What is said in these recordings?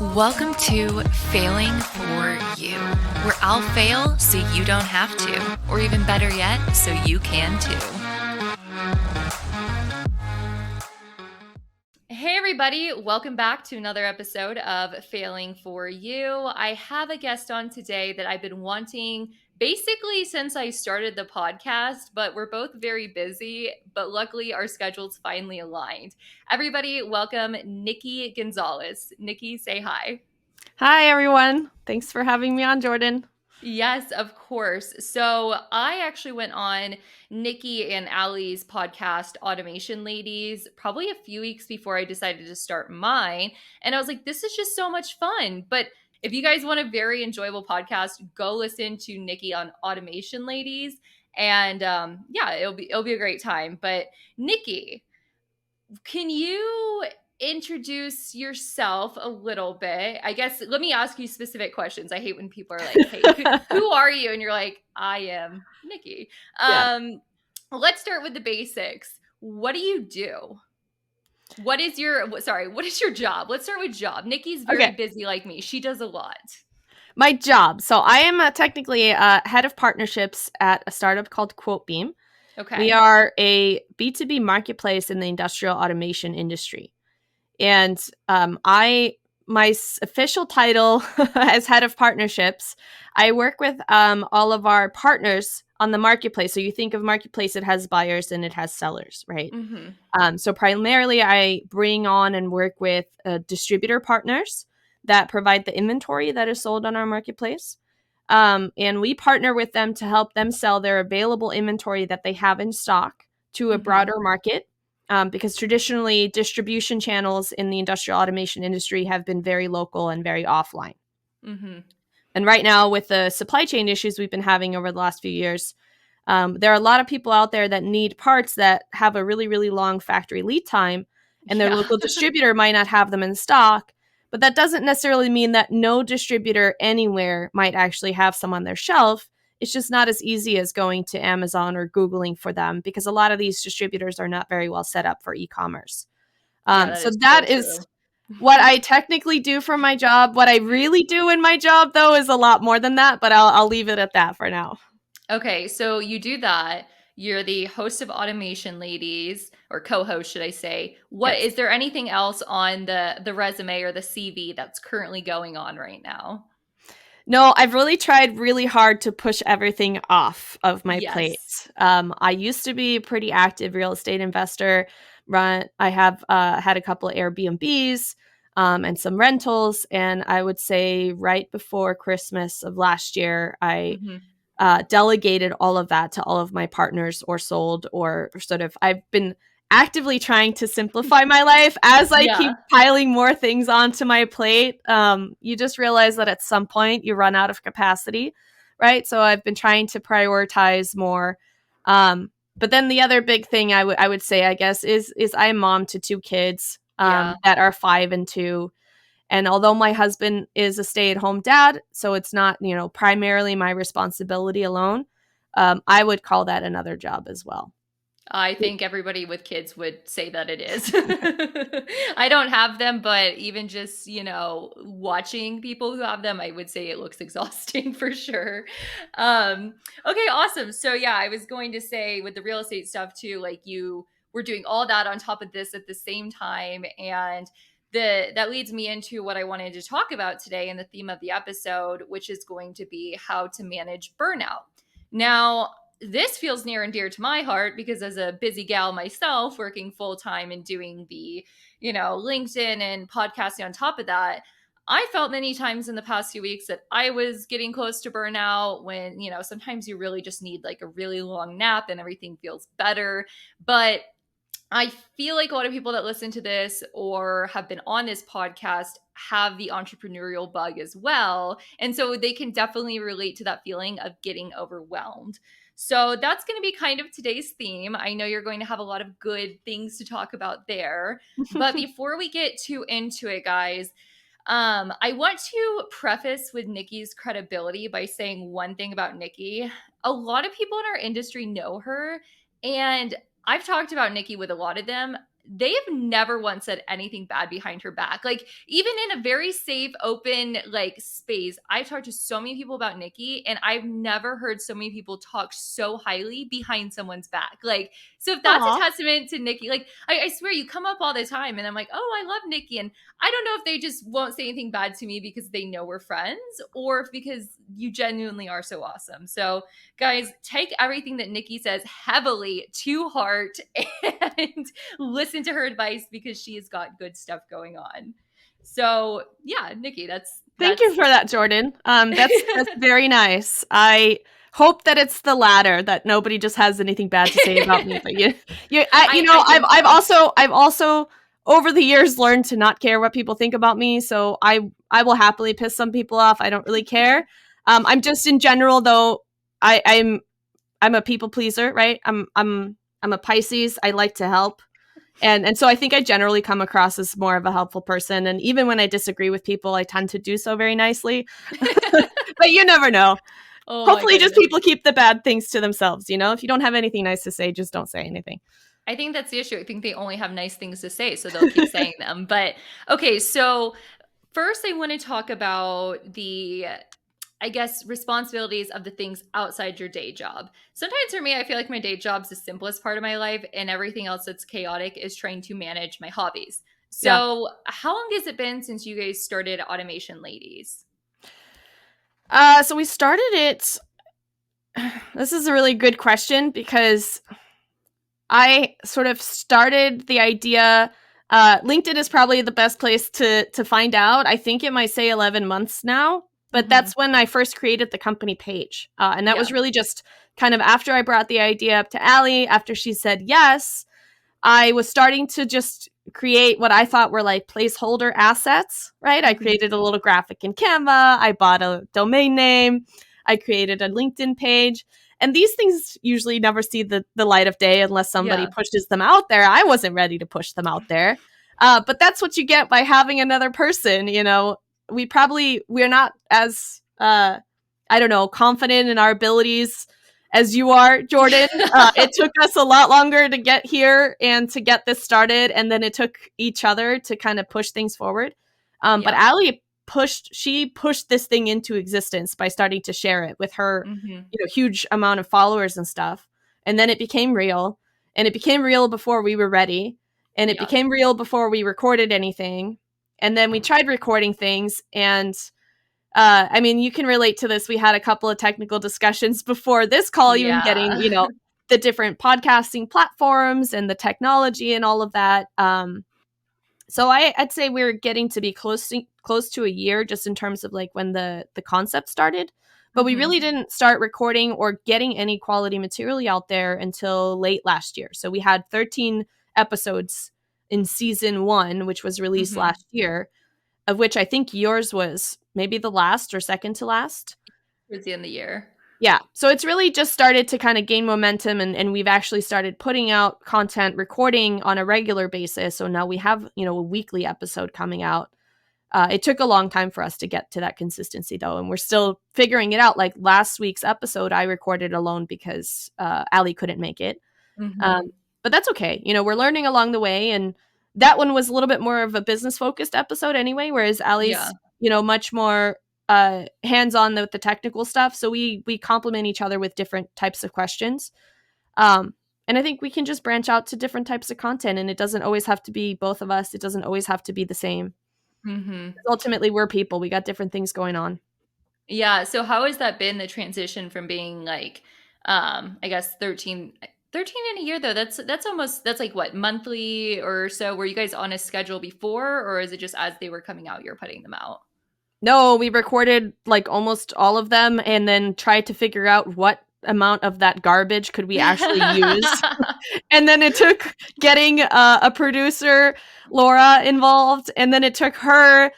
Welcome to Failing for You, where I'll fail so you don't have to, or even better yet, so you can too. Hey everybody, welcome back to another episode of Failing for You. I have a guest on today that I've been wanting basically since I started the podcast, but we're both very busy, but luckily our schedules finally aligned. Everybody, welcome Nikki Gonzales. Nikki, say hi. Hi, everyone. Thanks for having me on, Jordan. Yes, of course. So I actually went on Nikki and Allie's podcast, Automation Ladies, probably a few weeks before I decided to start mine. And I was like, this is just so much fun. But if you guys want a very enjoyable podcast, go listen to Nikki on Automation Ladies. And yeah, it'll be a great time. But Nikki, can you introduce yourself a little bit? I guess let me ask you specific questions. I hate when people are like, "Hey, who are you?" And you're like, "I am Nikki." Yeah. Let's start with the basics. What do you do? What is your job? Let's start with job. Nikki's very busy like me. She does a lot. My job. So I am technically head of partnerships at a startup called Quotebeam. Okay. We are a B2B marketplace in the industrial automation industry. And my official title as head of partnerships, I work with all of our partners on the marketplace. So you think of marketplace, it has buyers and it has sellers, right? Mm-hmm. So primarily I bring on and work with distributor partners that provide the inventory that is sold on our marketplace. And we partner with them to help them sell their available inventory that they have in stock to a broader market. Because traditionally distribution channels in the industrial automation industry have been very local and very offline. Mm-hmm. And right now with the supply chain issues we've been having over the last few years, there are a lot of people out there that need parts that have a really, really long factory lead time, and their local distributor might not have them in stock. But that doesn't necessarily mean that no distributor anywhere might actually have some on their shelf. It's just not as easy as going to Amazon or Googling for them, because a lot of these distributors are not very well set up for e-commerce. So that is what I technically do for my job. What I really do in my job, though, is a lot more than that, but I'll leave it at that for now. Okay, so you do that. You're the host of Automation Ladies, or co-host, should I say. What Yes. is there anything else on the resume or the CV that's currently going on right now? No, I've really tried really hard to push everything off of my plate. Yes. I used to be a pretty active real estate investor. I have had a couple of Airbnbs and some rentals. And I would say right before Christmas of last year, I delegated all of that to all of my partners, or sold, or sort of, I've been actively trying to simplify my life as I keep piling more things onto my plate. You just realize that at some point you run out of capacity, right? So I've been trying to prioritize more. But then the other big thing I would say, I guess, is I'm mom to two kids that are 5 and 2. And although my husband is a stay-at-home dad, so it's not, primarily my responsibility alone, I would call that another job as well. I think everybody with kids would say that it is. I don't have them, but even just, watching people who have them, I would say it looks exhausting for sure. Okay, awesome. So yeah, I was going to say with the real estate stuff too, like you were doing all that on top of this at the same time. And that leads me into what I wanted to talk about today and the theme of the episode, which is going to be how to manage burnout. Now, this feels near and dear to my heart because as a busy gal myself, working full time and doing the, LinkedIn and podcasting on top of that, I felt many times in the past few weeks that I was getting close to burnout when, sometimes you really just need like a really long nap and everything feels better. But I feel like a lot of people that listen to this or have been on this podcast have the entrepreneurial bug as well. And so they can definitely relate to that feeling of getting overwhelmed. So that's going to be kind of today's theme. I know you're going to have a lot of good things to talk about there. But before we get too into it, guys, I want to preface with Nikki's credibility by saying one thing about Nikki. A lot of people in our industry know her, and I've talked about Nikki with a lot of them. they have never once said anything bad behind her back. Like, even in a very safe, open, like, space, I've talked to so many people about Nikki, and I've never heard so many people talk so highly behind someone's back. Like, so if that's Aw. a testament to Nikki, like, I swear you come up all the time, and I'm like, oh, I love Nikki. And I don't know if they just won't say anything bad to me because they know we're friends, or if because you genuinely are so awesome. So, guys, take everything that Nikki says heavily to heart and listen to her advice, because she has got good stuff going on. So yeah, Nikki, Thank you for that, Jordan. That's very nice. I hope that it's the latter, that nobody just has anything bad to say about me. But I've also over the years learned to not care what people think about me. So I will happily piss some people off. I don't really care. I'm just in general though. I'm a people pleaser, right? I'm a Pisces. I like to help. And so I think I generally come across as more of a helpful person. And even when I disagree with people, I tend to do so very nicely. But you never know. Oh, hopefully just people keep the bad things to themselves. If you don't have anything nice to say, just don't say anything. I think that's the issue. I think they only have nice things to say, so they'll keep saying them. But okay, so first I want to talk about the, I guess, responsibilities of the things outside your day job. Sometimes for me, I feel like my day job's the simplest part of my life, and everything else that's chaotic is trying to manage my hobbies. So How long has it been since you guys started Automation Ladies? So we started it. This is a really good question, because I sort of started the idea. LinkedIn is probably the best place to find out. I think it might say 11 months now. But that's when I first created the company page. And that was really just kind of after I brought the idea up to Allie, after she said yes, I was starting to just create what I thought were like placeholder assets, right? I created a little graphic in Canva. I bought a domain name. I created a LinkedIn page. And these things usually never see the light of day unless somebody pushes them out there. I wasn't ready to push them out there. But that's what you get by having another person, we're not as confident in our abilities as you are, Jordan. It took us a lot longer to get here and to get this started, and then it took each other to kind of push things forward. But Allie pushed this thing into existence by starting to share it with her huge amount of followers and stuff, and then it became real, and it became real before we were ready, and it became real before we recorded anything. And then we tried recording things, and you can relate to this. We had a couple of technical discussions before this call, even getting, the different podcasting platforms and the technology and all of that. So I'd say we're getting to be close to a year, just in terms of like when the concept started. But we really didn't start recording or getting any quality material out there until late last year. So we had 13 episodes in season 1, which was released last year, of which I think yours was maybe the last or second to last. Towards the end of the year. Yeah. So it's really just started to kind of gain momentum, and we've actually started putting out content, recording on a regular basis. So now we have, a weekly episode coming out. It took a long time for us to get to that consistency, though, and we're still figuring it out. Like last week's episode, I recorded alone because Allie couldn't make it. But that's okay. We're learning along the way, and that one was a little bit more of a business-focused episode anyway, whereas Allie's, much more hands-on with the technical stuff. So we complement each other with different types of questions. And I think we can just branch out to different types of content, and it doesn't always have to be both of us. It doesn't always have to be the same. Ultimately, we're people. We got different things going on. Yeah. So how has that been, the transition from being like, I guess 13 in a year, though? That's like what, monthly or so? Were you guys on a schedule before, or is it just as they were coming out, you're putting them out? No, we recorded like almost all of them, and then tried to figure out what amount of that garbage could we actually use. And then it took getting a producer, Laura, involved, and then it took her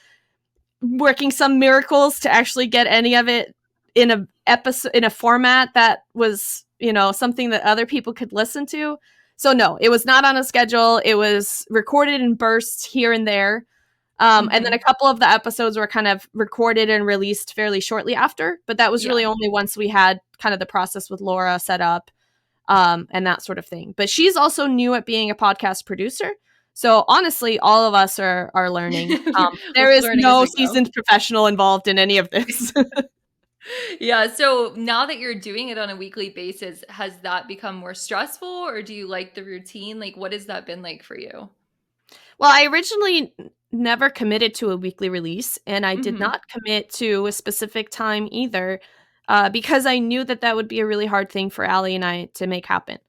working some miracles to actually get any of it in a episode, in a format that was, something that other people could listen to. So no, it was not on a schedule. It was recorded in bursts here and there. And then a couple of the episodes were kind of recorded and released fairly shortly after, but that was really only once we had kind of the process with Laura set up, and that sort of thing. But she's also new at being a podcast producer. So honestly, all of us are learning. We're There is learning as no we go. seasoned professional involved in any of this. Yeah, so now that you're doing it on a weekly basis, has that become more stressful or do you like the routine? Like, what has that been like for you? Well, I originally never committed to a weekly release, and I did Mhm. not commit to a specific time either, because I knew that that would be a really hard thing for Allie and I to make happen.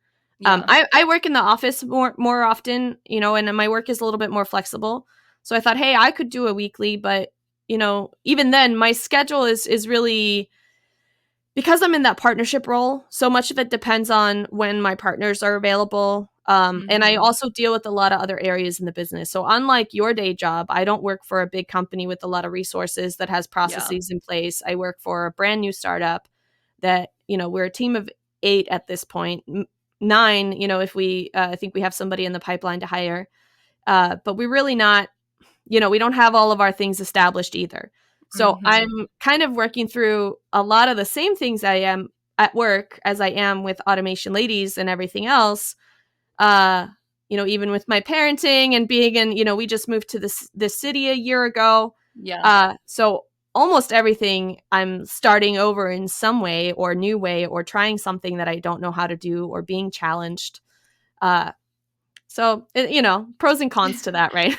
Yeah. I work in the office more often, and my work is a little bit more flexible. So I thought, hey, I could do a weekly, but even then, my schedule is really because I'm in that partnership role, so much of it depends on when my partners are available. And I Mhm. also deal with a lot of other areas in the business. So, unlike your day job, I don't work for a big company with a lot of resources that has Yeah. processes in place. I work for a brand new startup that, we're a team of 8 at this point, 9, if I think we have somebody in the pipeline to hire. But we're really not we don't have all of our things established either. So I'm Mhm. kind of working through a lot of the same things I am at work as I am with Automation Ladies and everything else. Uh, even with my parenting and being in, we just moved to this city a year ago. Yeah. So almost everything I'm starting over in some way or new way or trying something that I don't know how to do or being challenged. Pros and cons to that, right?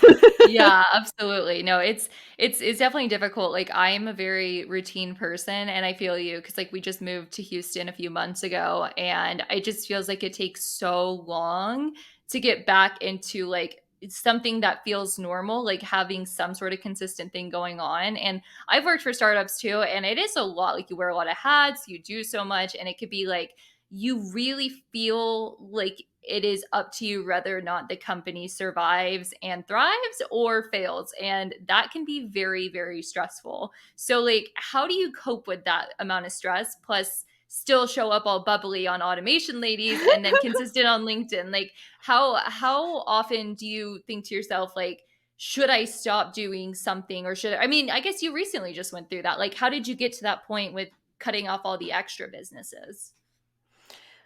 Yeah, absolutely. No, it's definitely difficult. Like I'm a very routine person and I feel you because like we just moved to Houston a few months ago and it just feels like it takes so long to get back into like it's something that feels normal, like having some sort of consistent thing going on. And I've worked for startups too, and it is a lot. Like you wear a lot of hats, you do so much, and it could be like you really feel like it is up to you whether or not the company survives and thrives or fails. And that can be very, very stressful. So, like, how do you cope with that amount of stress? Plus, still show up all bubbly on Automation Ladies and then consistent on LinkedIn. Like, how often do you think to yourself, like, should I stop doing something or should I mean, I guess you recently just went through that. Like, how did you get to that point with cutting off all the extra businesses?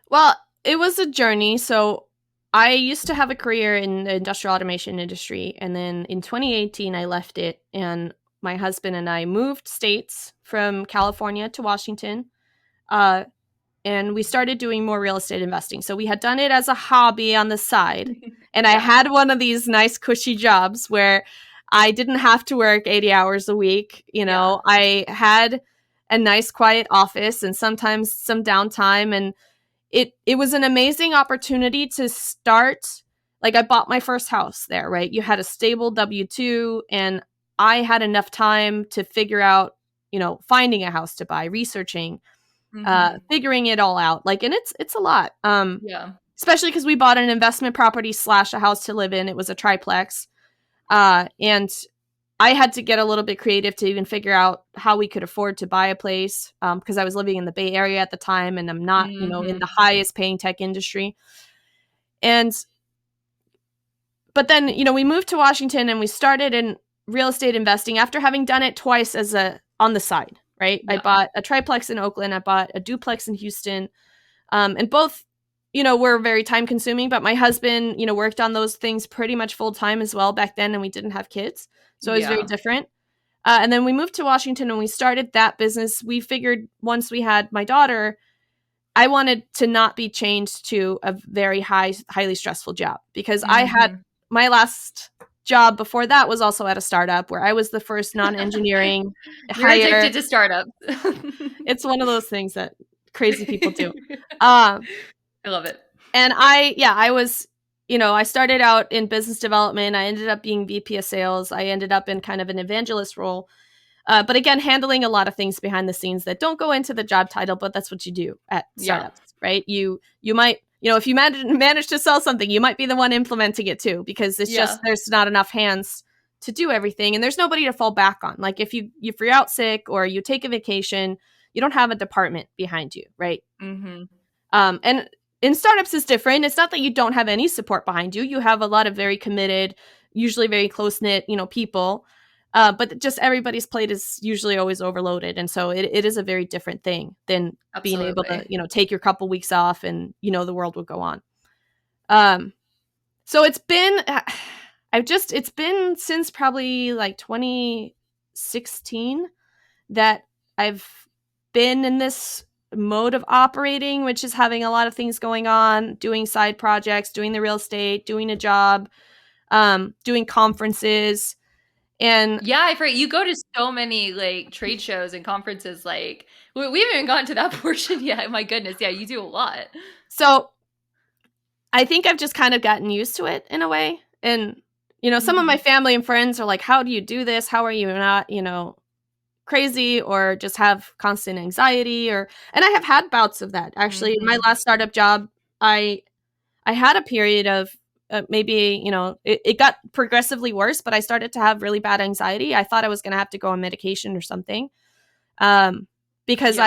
Well, it was a journey. So I used to have a career in the industrial automation industry. And then in 2018, I left it. And my husband and I moved states from California to Washington. Uh, and we started doing more real estate investing. So we had done it as a hobby on the side. And I Yeah. had one of these nice, cushy jobs where I didn't have to work 80 hours a week. Yeah. I had a nice, quiet office and sometimes some downtime. And it was an amazing opportunity to start. Like I bought my first house there, right? You had a stable W2 and I had enough time to figure out, finding a house to buy, researching, Mhm. figuring it all out. Like, and it's a lot. Yeah. Especially because we bought an investment property slash a house to live in. It was a triplex. And I had to get a little bit creative to even figure out how we could afford to buy a place because I was living in the Bay Area at the time and I'm not, in the Mhm. highest paying tech industry. And, but then, we moved to Washington and we started in real estate investing after having done it twice on the side, right? I Yeah. bought a triplex in Oakland, I bought a duplex in Houston. And both, were very time consuming, but my husband, worked on those things pretty much full time as well back then and we didn't have kids. So it was very Yeah. different. And then we moved to Washington and we started that business. We figured once we had my daughter, I wanted to not be chained to a very highly stressful job because I had Mhm. my last job before that was also at a startup where I was the first non-engineering You're hire. addicted to startups. It's one of those things that crazy people do. Um, I love it. and I was, I started out in business development. I ended up being VP of sales. I ended up in kind of an evangelist role. But again, handling a lot of things behind the scenes that don't go into the job title, but that's what you do at Yeah. startups, right? You might, if you manage to sell something, you might be the one implementing it too, because it's just Yeah. there's not enough hands to do everything, and there's nobody to fall back on. Like if you're out sick or you take a vacation, you don't have a department behind you, right? Mhm. And in startups is different. It's not that you don't have any support behind you. You have a lot of very committed, usually very close knit, people. But just everybody's plate is usually always overloaded, and so it is a very different thing than being able to, Absolutely. take your couple weeks off and the world will go on. Um, so it's been it's been since probably like 2016 that I've been in this mode of operating, which is having a lot of things going on, doing side projects, doing the real estate, doing a job, doing conferences. And Yeah, I forget. You go to so many like trade shows and conferences. Like we haven't even gotten to that portion yet. My goodness, yeah, you do a lot. so I think I've just kind of gotten used to it in a way. And, some of my family and friends are like, how do you do this? How are you not, crazy or just have constant anxiety? And I have had bouts of that. Actually, in my last startup job, I had a period of maybe, it got progressively worse, but I started to have really bad anxiety. I thought I was going to have to go on medication or something. Because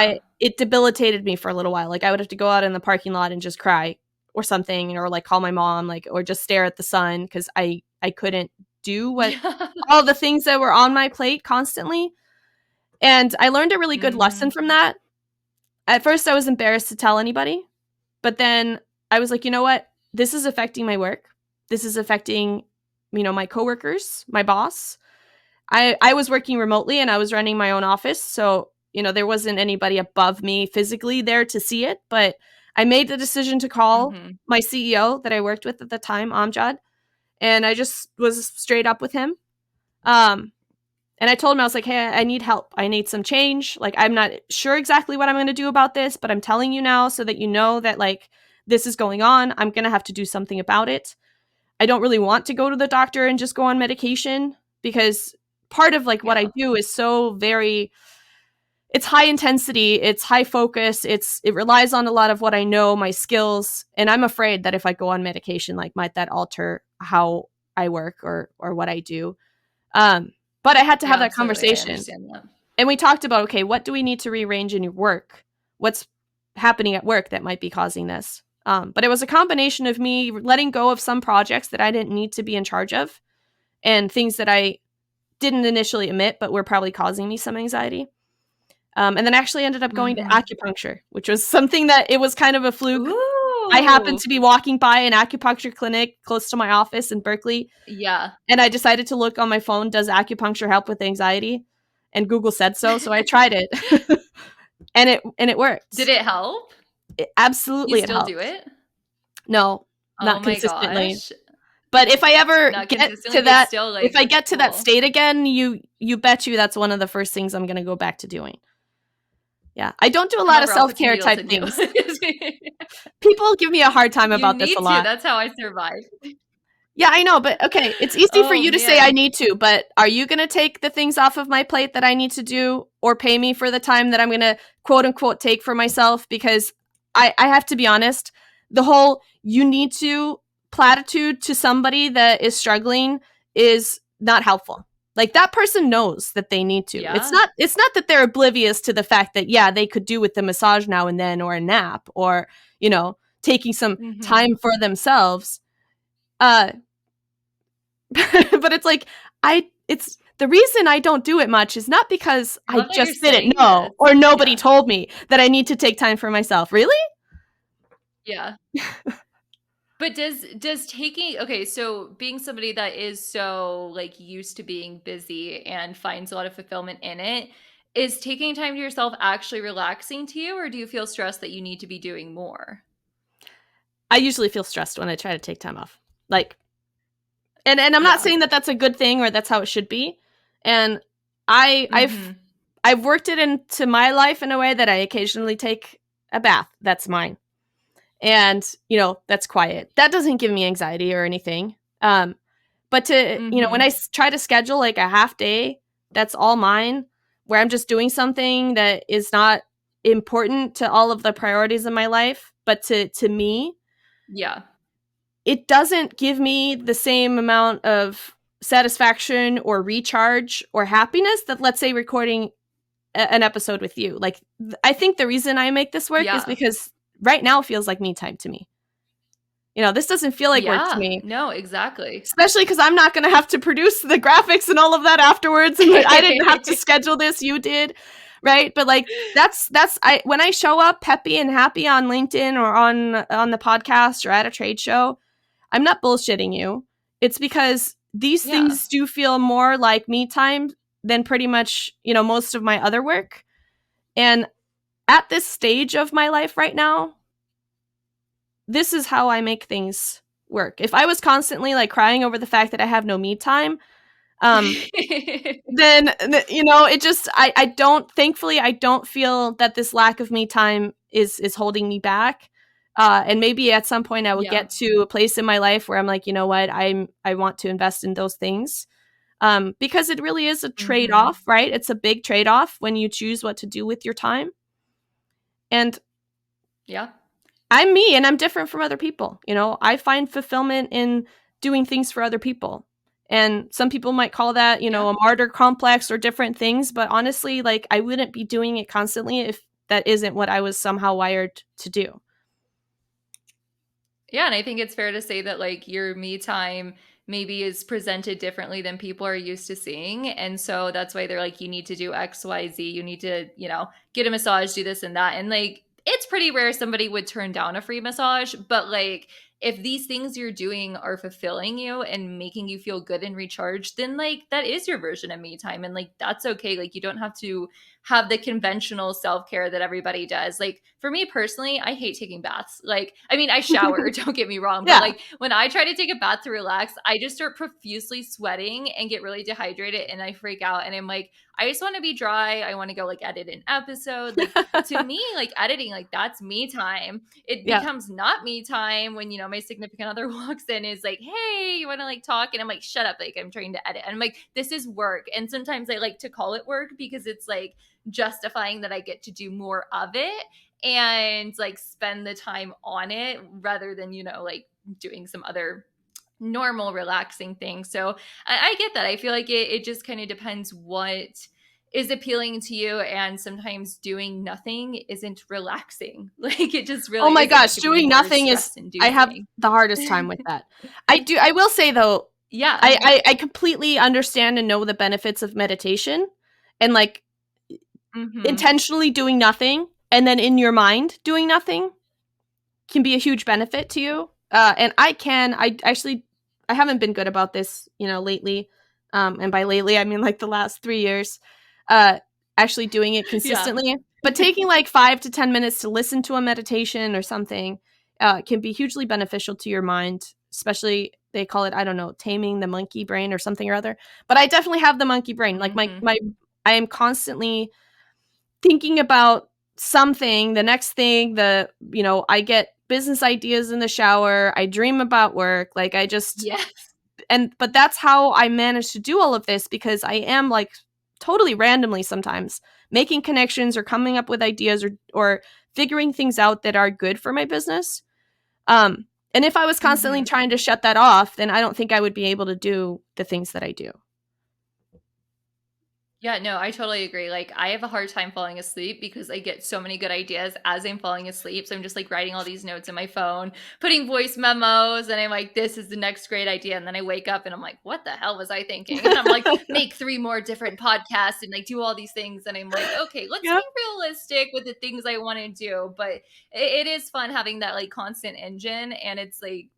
it debilitated me for a little while. Like I would have to go out in the parking lot and just cry or something, or like call my mom, like, or just stare at the sun because I couldn't do all the things that were on my plate constantly. And I learned a really good lesson from that. At first, I was embarrassed to tell anybody, but then I was like, you know what? This is affecting my work. This is affecting, my coworkers, my boss. I was working remotely and I was running my own office, so there wasn't anybody above me physically there to see it, but I made the decision to call my CEO that I worked with at the time, Amjad, and I just was straight up with him. And I told him, I was like, hey, I need help. I need some change. Like, I'm not sure exactly what I'm going to do about this, but I'm telling you now so that you know that, like, this is going on. I'm going to have to do something about it. I don't really want to go to the doctor and just go on medication because part of, like, what I do is so very... it's high intensity, it's high focus, it relies on a lot of what I know, my skills, and I'm afraid that if I go on medication, like, might that alter how I work or what I do. But I had to have that conversation. I understand that. And we talked about, okay, what do we need to rearrange in your work? What's happening at work that might be causing this? But it was a combination of me letting go of some projects that I didn't need to be in charge of and things that I didn't initially admit, but were probably causing me some anxiety. And then I actually ended up going to acupuncture, which was something that it was kind of a fluke. Ooh. I happened to be walking by an acupuncture clinic close to my office in Berkeley. Yeah. And I decided to look on my phone, does acupuncture help with anxiety? And Google said so. So I tried it. and it worked. Did it help? Absolutely. You still do it? No, not consistently. Gosh. But if I ever get to that, still, like, if I get to that state again, you bet you that's one of the first things I'm going to go back to doing. Yeah, I don't do a lot of self-care type things. People give me a hard time about this a lot. That's how I survive. Yeah, I know, but okay, it's easy for you to say I need to, but are you going to take the things off of my plate that I need to do or pay me for the time that I'm going to quote unquote take for myself? Because I have to be honest, the whole you need to platitude to somebody that is struggling is not helpful. Like, that person knows that they need to. Yeah. It's not that they're oblivious to the fact that, yeah, they could do with the massage now and then or a nap or, taking some time for themselves. But it's like, it's the reason I don't do it much is not because I just didn't know or nobody told me that I need to take time for myself. Really? Yeah. But does taking, okay, so being somebody that is so, like, used to being busy and finds a lot of fulfillment in it, is taking time to yourself actually relaxing to you, or do you feel stressed that you need to be doing more? I usually feel stressed when I try to take time off. Like, and I'm not saying that that's a good thing or that's how it should be. And I've worked it into my life in a way that I occasionally take a bath. That's mine. And, that's quiet. That doesn't give me anxiety or anything. But to, when I try to schedule like a half day, that's all mine, where I'm just doing something that is not important to all of the priorities in my life, but to me. Yeah. It doesn't give me the same amount of satisfaction or recharge or happiness that, let's say, recording an episode with you. Like, I think the reason I make this work is because right now feels like me time to me. This doesn't feel like work to me. No, exactly. Especially because I'm not going to have to produce the graphics and all of that afterwards. And I didn't have to schedule this. You did. Right. But like, when I show up peppy and happy on LinkedIn or on the podcast or at a trade show, I'm not bullshitting you. It's because these Yeah. things do feel more like me time than pretty much, most of my other work. And at this stage of my life right now, this is how I make things work. If I was constantly like crying over the fact that I have no me time, then it just I don't, thankfully I don't feel that this lack of me time is holding me back. And maybe at some point I will Yeah. get to a place in my life where I'm like, you know what, I want to invest in those things. Because it really is a Mhm. trade-off, right? It's a big trade-off when you choose what to do with your time. And Yeah. I'm me and I'm different from other people. I find fulfillment in doing things for other people. And some people might call that, Yeah. a martyr complex or different things. But honestly, like, I wouldn't be doing it constantly if that isn't what I was somehow wired to do. Yeah, and I think it's fair to say that like your me time maybe is presented differently than people are used to seeing. And so that's why they're like, you need to do X, Y, Z. You need to, get a massage, do this and that. And like, it's pretty rare somebody would turn down a free massage, but like, if these things you're doing are fulfilling you and making you feel good and recharged, then like that is your version of me time. And like, that's okay. Like, you don't have to have the conventional self-care that everybody does. Like for me personally, I hate taking baths. Like, I mean, I shower, don't get me wrong, but Yeah. like when I try to take a bath to relax, I just start profusely sweating and get really dehydrated and I freak out and I'm like, I just want to be dry. I want to go like edit an episode. Like to me, like editing, like that's me time. It Yeah. becomes not me time when, my significant other walks in is like, hey, you want to like talk? And I'm like, shut up. Like I'm trying to edit. And I'm like, this is work. And sometimes I like to call it work because it's like justifying that I get to do more of it and like spend the time on it rather than, like doing some other normal relaxing thing. So I get that. I feel like it just kind of depends what is appealing to you, and sometimes doing nothing isn't relaxing. Like it just Oh really my isn't. It gosh, could be doing more nothing is, stress I have inducing. the hardest time with that. I will say though, Yeah. I completely understand and know the benefits of meditation and like Mm-hmm. intentionally doing nothing and then in your mind doing nothing can be a huge benefit to you. And I haven't been good about this, lately. And by lately, I mean like the last 3 years, uh, actually doing it Yeah. consistently. But taking like 5 to 10 minutes to listen to a meditation or something can be hugely beneficial to your mind, especially they call it, I don't know, taming the monkey brain or something or other. But I definitely have the monkey brain. Like Mm-hmm. I am constantly thinking about something, the next thing, I get business ideas in the shower, I dream about work, like I just, Yes. but that's how I manage to do all of this because I am like totally randomly sometimes making connections or coming up with ideas or figuring things out that are good for my business. And if I was constantly Mm-hmm. trying to shut that off, then I don't think I would be able to do the things that I do. Yeah, no, I totally agree. Like, I have a hard time falling asleep because I get so many good ideas as I'm falling asleep. So I'm just like writing all these notes in my phone, putting voice memos, and I'm like, this is the next great idea. And then I wake up and I'm like, what the hell was I thinking? And I'm like, make 3 more different podcasts and like do all these things. And I'm like, okay, let's Yep. be realistic with the things I want to do. But it is fun having that like constant engine. And it's like,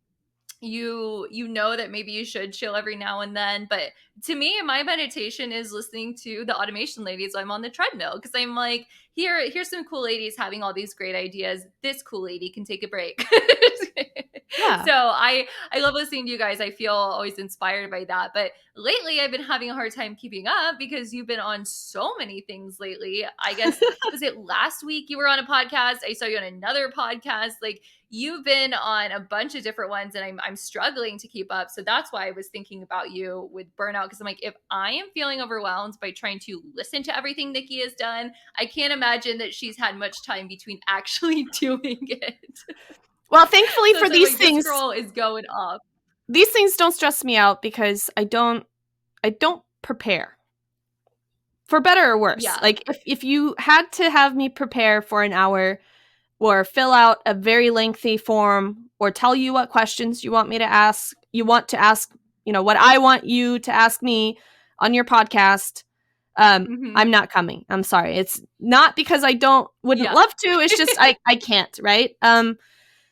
you know that maybe you should chill every now and then, but to me my meditation is listening to the automation ladies. I'm on the treadmill because I'm like, here's some cool ladies having all these great ideas, this cool lady can take a break. Yeah. So I love listening to you guys. I feel always inspired by that, but lately I've been having a hard time keeping up because you've been on so many things lately. I guess, was it last week you were on a podcast? I saw you on another podcast. Like, you've been on a bunch of different ones and I'm struggling to keep up. So that's why I was thinking about you with Burnout, because I'm like, if I am feeling overwhelmed by trying to listen to everything Nikki has done, I can't imagine that she's had much time between actually doing it. Well, thankfully So for it's like, these this things, girl is going off. don't stress me out because I don't prepare. For better or worse. Yeah. Like if you had to have me prepare for an hour or fill out a very lengthy form or tell you what questions you want me to ask, what I want you to ask me on your podcast, Mm-hmm. I'm not coming. I'm sorry. It's not because I wouldn't Yeah. love to. It's just I can't, right?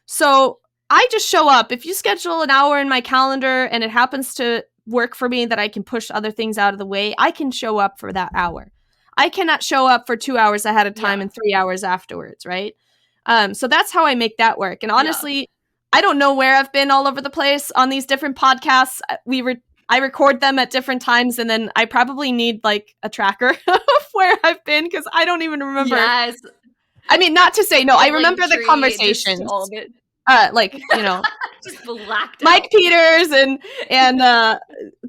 So I just show up. If you schedule an hour in my calendar and it happens to work for me that I can push other things out of the way, I can show up for that hour. I cannot show up for 2 hours ahead of time and 3 hours afterwards, right? So that's how I make that work. And honestly, I don't know where I've been all over the place on these different podcasts. I record them at different times, and then I probably need like a tracker of where I've been because I don't even remember. Yes. I mean, not to say no. I remember the conversations. All of it. Like, you know, just blacked Mike out. Peters and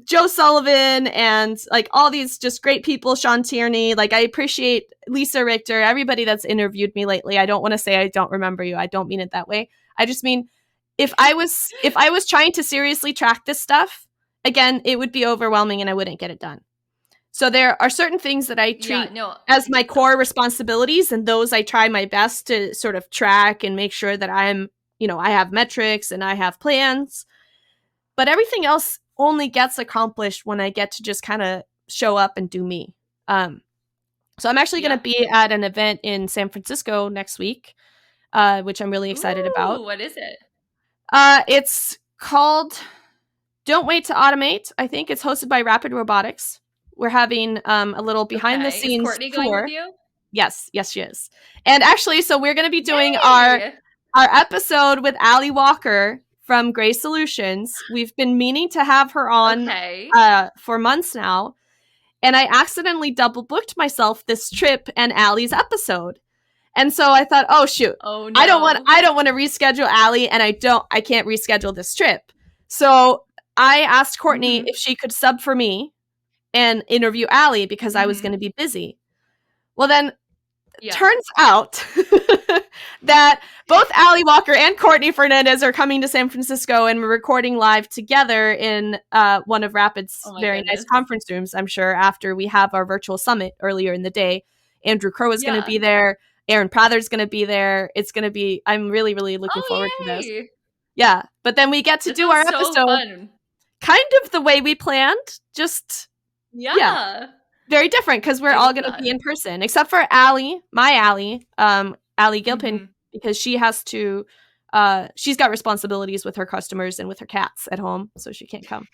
Joe Sullivan and like all these just great people, Sean Tierney. Like, I appreciate Lisa Richter, everybody that's interviewed me lately. I don't want to say I don't remember you. I don't mean it that way. I just mean if I was trying to seriously track this stuff, again, it would be overwhelming and I wouldn't get it done. So there are certain things that I treat as my core responsibilities, and those I try my best to sort of track and make sure that I'm, you know, I have metrics and I have plans. But everything else only gets accomplished when I get to just kind of show up and do me. So I'm actually going to be at an event in San Francisco next week, which I'm really excited about. What is it? It's called Don't Wait to Automate. I think it's hosted by Rapid Robotics. We're having a little behind the scenes Is Courtney going with you? Yes, she is. And actually, so we're going to be doing our episode with Allie Walker from Gray Solutions. We've been meaning to have her on for months now. And I accidentally double booked myself this trip and Allie's episode. And so I thought, oh shoot, no. I don't want to reschedule Allie, and I can't reschedule this trip. So I asked Courtney if she could sub for me and interview Allie because I was going to be busy. Well, then turns out that both Allie Walker and Courtney Fernandez are coming to San Francisco, and we're recording live together in one of Rapid's nice conference rooms, I'm sure, after we have our virtual summit earlier in the day. Andrew Crow is going to be there. Aaron Prather's going to be there. It's going to be, I'm really, really looking forward to this. Yeah. But then we get to do our episode kind of the way we planned, just very different because we're all going to be in person, except for Allie, my Allie, Allie Gilpin, because she has to, she's got responsibilities with her customers and with her cats at home, so she can't come.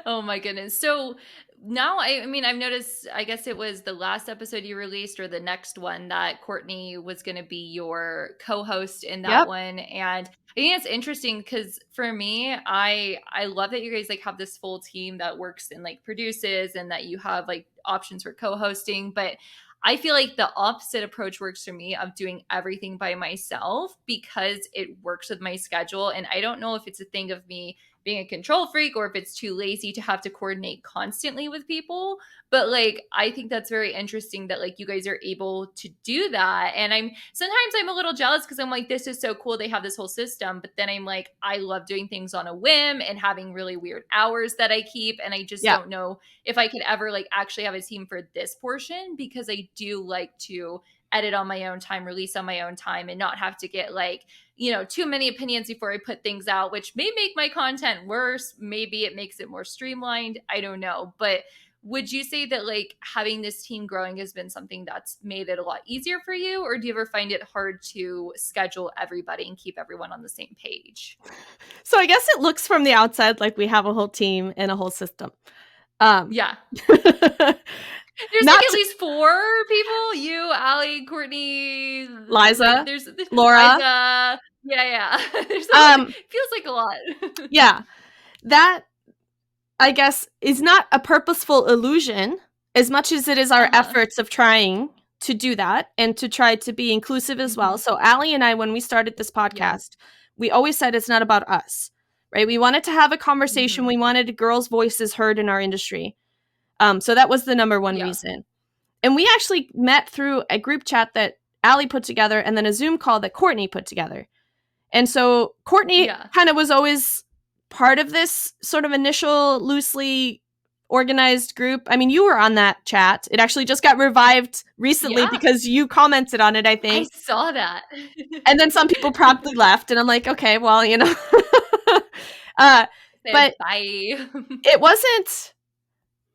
Oh my goodness. So now, I mean, I've noticed, I guess it was the last episode you released or the next one that Courtney was going to be your co-host in that one. And I think it's interesting because for me, I love that you guys like have this full team that works and like produces and that you have like options for co-hosting. But I feel like the opposite approach works for me of doing everything by myself because it works with my schedule. And I don't know if it's a thing of me being a control freak or if it's too lazy to have to coordinate constantly with people. But like, I think that's very interesting that like you guys are able to do that. And sometimes I'm a little jealous because I'm like, this is so cool. They have this whole system. But then I'm like, I love doing things on a whim and having really weird hours that I keep. And I just don't know if I could ever like actually have a team for this portion because I do like to edit on my own time, release on my own time, and not have to get like, you know, too many opinions before I put things out, which may make my content worse. Maybe it makes it more streamlined. I don't know. But would you say that like having this team growing has been something that's made it a lot easier for you? Or do you ever find it hard to schedule everybody and keep everyone on the same page? So I guess it looks from the outside like we have a whole team and a whole system. There's like at least 4 people. You, Allie, Courtney, Liza, there's Laura. Liza. Yeah. There's feels like a lot. Yeah. That, I guess, is not a purposeful illusion as much as it is our efforts of trying to do that and to try to be inclusive as well. So Allie and I, when we started this podcast, we always said it's not about us, right? We wanted to have a conversation. We wanted girls' voices heard in our industry. So that was the number one reason. And we actually met through a group chat that Allie put together and then a Zoom call that Courtney put together. And so Courtney kind of was always part of this sort of initial loosely organized group. I mean, you were on that chat. It actually just got revived recently because you commented on it, I think. I saw that. And then some people promptly left. And I'm like, okay, well, you know. But bye.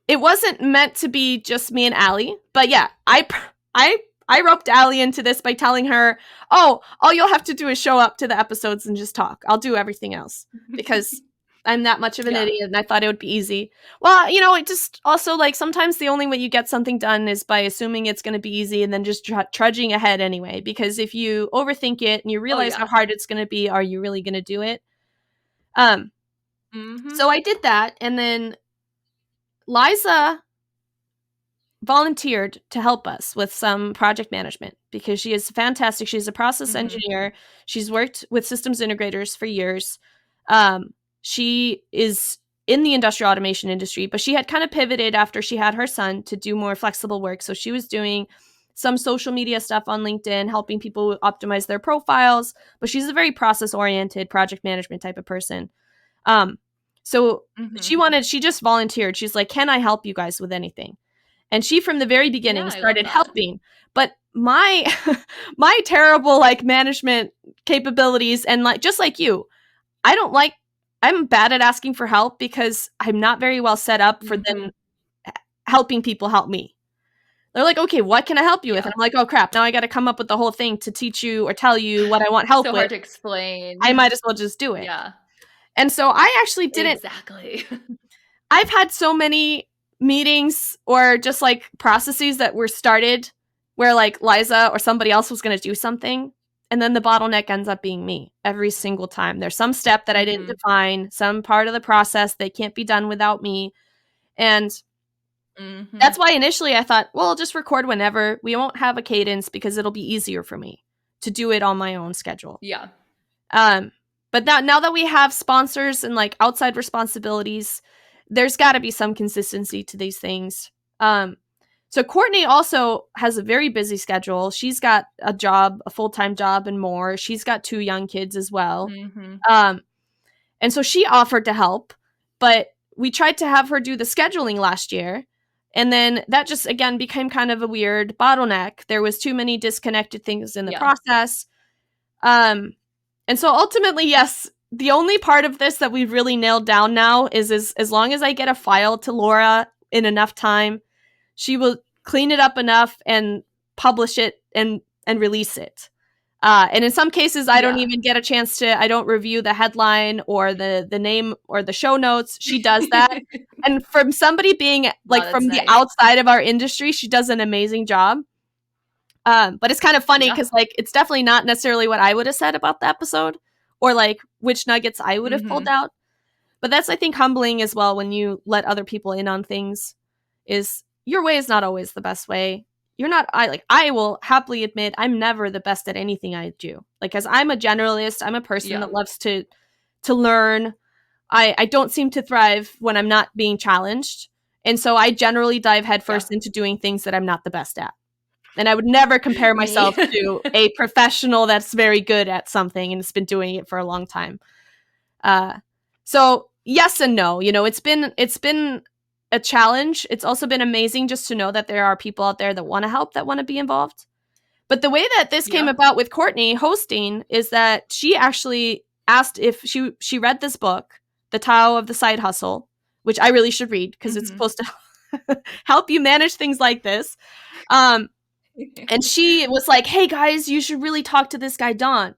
It wasn't meant to be just me and Allie, but yeah, I roped Allie into this by telling her, oh, all you'll have to do is show up to the episodes and just talk. I'll do everything else because I'm that much of an Yeah. idiot and I thought it would be easy. Well, you know, it just also like sometimes the only way you get something done is by assuming it's going to be easy and then just trudging ahead anyway. Because if you overthink it and you Oh, realize how yeah. hard it's going to be, are you really going to do it? Um, Mhm. so I did that, and then Liza volunteered to help us with some project management because she is fantastic. She's a process Mhm. engineer. She's worked with systems integrators for years. She is in the industrial automation industry, but she had kind of pivoted after she had her son to do more flexible work. So she was doing some social media stuff on LinkedIn, helping people optimize their profiles, but she's a very process oriented project management type of person. Um, so Mhm. she just volunteered. She's like, can I help you guys with anything? And she from the very Yeah, beginning I love started that. helping. But my my terrible like management capabilities and like just like you, I don't like I'm bad at asking for help because I'm not very well set up for them Mhm. helping people help me. They're like, "Okay, what can I help you with?" And Yeah. I'm like, "Oh crap, now I got to come up with the whole thing to teach you or tell you what I want help So with. hard to I explain. might as well just do it." Yeah. And so I actually didn't Exactly. I've had so many meetings or just like processes that were started where like Liza or somebody else was going to do something. And then the bottleneck ends up being me every single time. There's some step that I didn't Mhm. define, some part of the process that can't be done without me. And Mhm. that's why initially I thought, well, I'll just record whenever. We won't have a cadence because it'll be easier for me to do it on my own schedule. Yeah. Um, but now that we have sponsors and like outside responsibilities, there's got to be some consistency to these things. So Courtney also has a very busy schedule. She's got a job, a full-time job and more. She's got 2 young kids as well. Mhm. Um, and so she offered to help, but we tried to have her do the scheduling last year. And then that just again became kind of a weird bottleneck. There was too many disconnected things in the Yeah. process. Um, and so ultimately, yes, the only part of this that we've really nailed down now is as long as I get a file to Laura in enough time, she will clean it up enough and publish it and release it. And in some cases, I don't Yeah. even get a chance to. I don't review the headline or the name or the show notes. She does that, and from somebody being Wow, like that's from the nice. outside of our industry, she does an amazing job. But it's kind of funny Yeah. because like it's definitely not necessarily what I would have said about the episode or like which nuggets I would have pulled Mhm. out. But that's I think humbling as well when you let other people in on things is your way is not always the best way. You're not I will happily admit I'm never the best at anything I do. Like as I'm a generalist, I'm a person Yeah. that loves to learn. I don't seem to thrive when I'm not being challenged. And so I generally dive Yeah. headfirst into doing things that I'm not the best at. And I would never compare Me. myself to a professional that's very good at something and has been doing it for a long time. Uh, so yes and no. You know, it's been a challenge. It's also been amazing just to know that there are people out there that want to help, that want to be involved. But the way that this came Yeah. about with Courtney hosting is that she actually asked if she read this book, The Tao of the Side Hustle, which I really should read because it's Mhm. supposed to help you manage things like this. Um, and she was like, "Hey guys, you should really talk to this guy Don."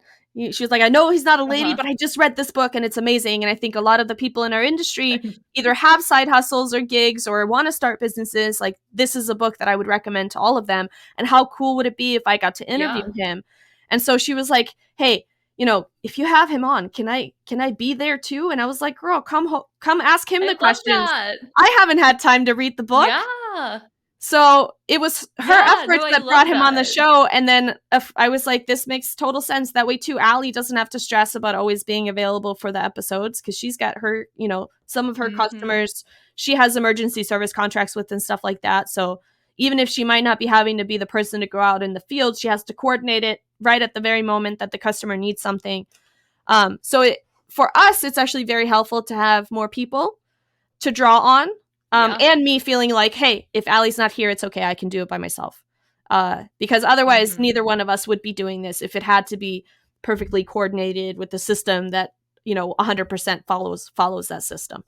She was like, "I know he's not a lady, Uh-huh. but I just read this book and it's amazing. And I think a lot of the people in our industry either have side hustles or gigs or want to start businesses. Like this is a book that I would recommend to all of them. And how cool would it be if I got to interview Yeah. him?" And so she was like, "Hey, you know, if you have him on, can I be there too?" And I was like, "Girl, come ask him I the love questions. that. I haven't had time to read the book." Yeah. So it was her Yeah. No, efforts I that brought love him on the that. show. And then I was like, this makes total sense. That way, too, Allie doesn't have to stress about always being available for the episodes because she's got her, you know, some of her Mhm. customers she has emergency service contracts with and stuff like that. So even if she might not be having to be the person to go out in the field, she has to coordinate it right at the very moment that the customer needs something. For us, it's actually very helpful to have more people to draw on. Yeah. And me feeling like, hey, if Allie's not here, it's okay. I can do it by myself. Because otherwise, Mhm. neither one of us would be doing this if it had to be perfectly coordinated with the system that 100% follows that system.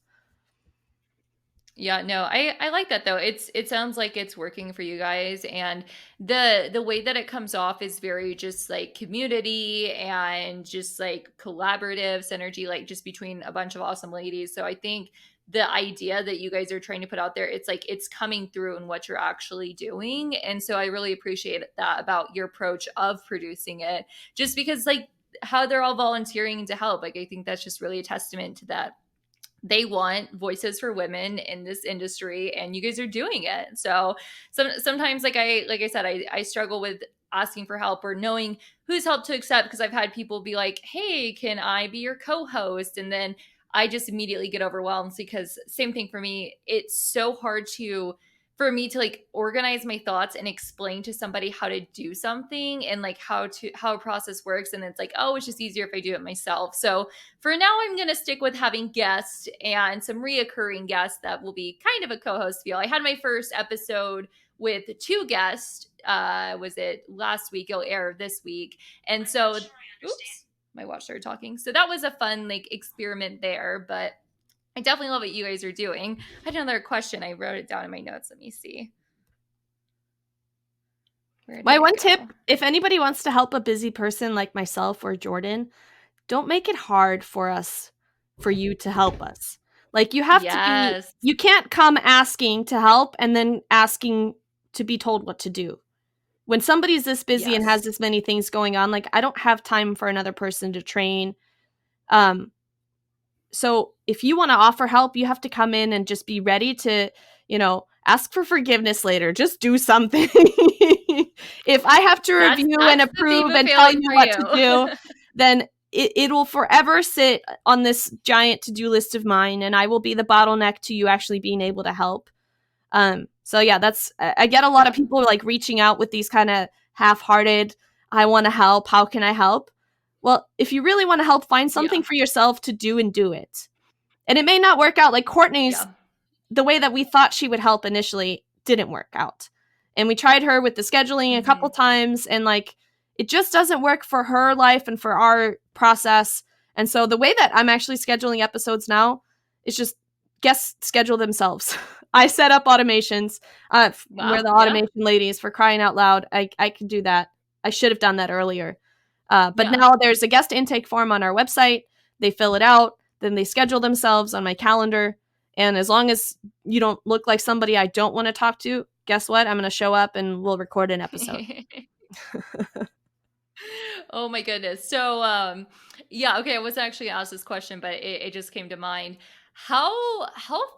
Yeah, no, I like that though. It sounds like it's working for you guys, and the way that it comes off is very just like community and just like collaborative synergy, like just between a bunch of awesome ladies. So I think the idea that you guys are trying to put out there, it's like it's coming through in what you're actually doing. And so I really appreciate that about your approach of producing it, just because like how they're all volunteering to help. Like I think that's just really a testament to that they want voices for women in this industry, and you guys are doing it. So sometimes like I said, I struggle with asking for help or knowing whose help to accept, because I've had people be like, hey, can I be your co-host? And then I just immediately get overwhelmed, because same thing for me, it's so hard to for me to like organize my thoughts and explain to somebody how to do something and like how a process works. And it's like, oh, it's just easier if I do it myself. So for now, I'm going to stick with having guests and some reoccurring guests that will be kind of a co-host feel. I had my first episode with two guests. Was it last week? It'll air this week. And so, oops, my watch started talking. So that was a fun like experiment there, but I definitely love what you guys are doing. I had another question. I wrote it down in my notes. Let me see. My one tip, if anybody wants to help a busy person like myself or Jordan, don't make it hard for you to help us. Like you have to be, you can't come asking to help and then asking to be told what to do. When somebody's this busy and has this many things going on, like I don't have time for another person to train. So if you want to offer help, you have to come in and just be ready to, ask for forgiveness later. Just do something. If I have to review and approve and tell you what to do, then it will forever sit on this giant to-do list of mine, and I will be the bottleneck to you actually being able to help. So yeah, I get a lot of people like reaching out with these kind of half-hearted, I want to help, how can I help? Well, if you really want to help, find something for yourself to do and do it. And it may not work out. Like Courtney's, the way that we thought she would help initially didn't work out. And we tried her with the scheduling a couple times, and like it just doesn't work for her life and for our process. And so the way that I'm actually scheduling episodes now is just guests schedule themselves. I set up automations. We're the automation ladies, for crying out loud. I can do that. I should have done that earlier. But now there's a guest intake form on our website. They fill it out. Then they schedule themselves on my calendar. And as long as you don't look like somebody I don't want to talk to, guess what? I'm going to show up and we'll record an episode. Oh my goodness. So, okay, I wasn't actually asked this question, but it just came to mind. How